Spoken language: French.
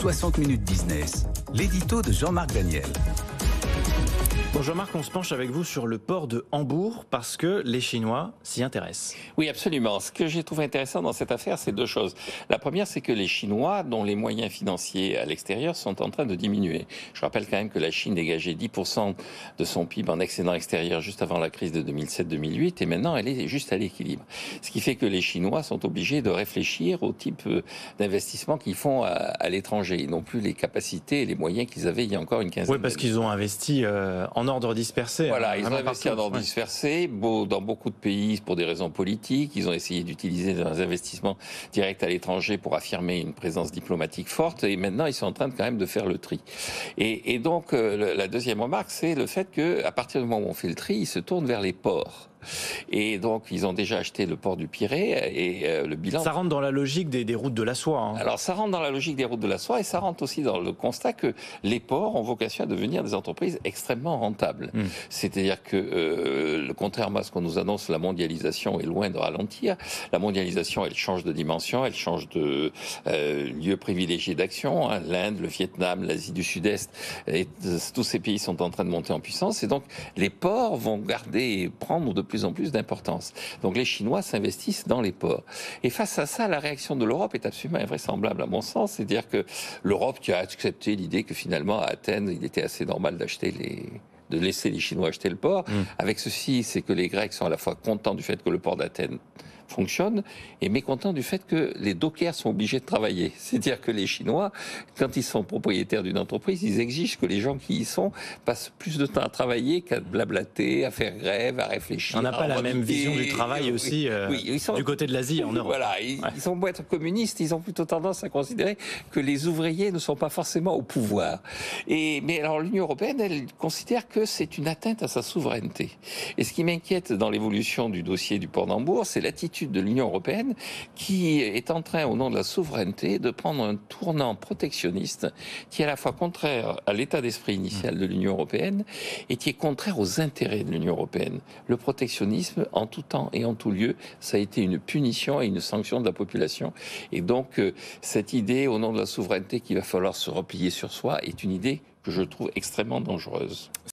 60 minutes business, l'édito de Jean-Marc Daniel. Bon Jean-Marc, on se penche avec vous sur le port de Hambourg parce que les Chinois s'y intéressent. Oui, absolument. Ce que j'ai trouvé intéressant dans cette affaire, c'est deux choses. La première, c'est que les Chinois, dont les moyens financiers à l'extérieur sont en train de diminuer. Je rappelle quand même que la Chine dégageait 10% de son PIB en excédent extérieur juste avant la crise de 2007-2008 et maintenant elle est juste à l'équilibre. Ce qui fait que les Chinois sont obligés de réfléchir au type d'investissement qu'ils font à l'étranger. Ils n'ont plus les capacités et les moyens qu'ils avaient il y a encore une quinzaine d'années. Oui, parce qu'ils ont investi en ordre dispersé. Voilà, ils ont investi en ordre ouais. dispersé, dans beaucoup de pays pour des raisons politiques. Ils ont essayé d'utiliser des investissements directs à l'étranger pour affirmer une présence diplomatique forte. Et maintenant, ils sont en train quand même de faire le tri. Et donc, la deuxième remarque, c'est le fait qu'à partir du moment où on fait le tri, ils se tournent vers les ports. Et donc, ils ont déjà acheté le port du Pirée et le bilan... Ça rentre dans la logique des routes de la soie. Hein. Alors, ça rentre dans la logique des routes de la soie et ça rentre aussi dans le constat que les ports ont vocation à devenir des entreprises extrêmement rentables. C'est-à-dire que, contrairement à ce qu'on nous annonce, la mondialisation est loin de ralentir. La mondialisation, elle change de dimension, elle change de lieu privilégié d'action. Hein. L'Inde, le Vietnam, l'Asie du Sud-Est, tous ces pays sont en train de monter en puissance. Et donc, les ports vont prendre de plus en plus d'importance. Donc les Chinois s'investissent dans les ports. Et face à ça, la réaction de l'Europe est absolument invraisemblable à mon sens. C'est-à-dire que l'Europe qui a accepté l'idée que finalement à Athènes, il était assez normal de laisser les Chinois acheter le port. Avec ceci, c'est que les Grecs sont à la fois contents du fait que le port d'Athènes fonctionne et mécontents du fait que les dockers sont obligés de travailler. C'est-à-dire que les Chinois, quand ils sont propriétaires d'une entreprise, ils exigent que les gens qui y sont passent plus de temps à travailler qu'à blablater, à faire grève, à réfléchir. On n'a pas la même vision du travail aussi du côté de l'Asie en Europe. Voilà, ils ont beau être communistes, ils ont plutôt tendance à considérer que les ouvriers ne sont pas forcément au pouvoir. Mais alors l'Union européenne, elle considère que c'est une atteinte à sa souveraineté. Et ce qui m'inquiète dans l'évolution du dossier du port d'Hambourg, c'est l'attitude de l'Union européenne qui est en train, au nom de la souveraineté, de prendre un tournant protectionniste qui est à la fois contraire à l'état d'esprit initial de l'Union européenne et qui est contraire aux intérêts de l'Union européenne. Le protectionnisme, en tout temps et en tout lieu, ça a été une punition et une sanction de la population. Et donc, cette idée, au nom de la souveraineté, qu'il va falloir se replier sur soi, est une idée que je trouve extrêmement dangereuse.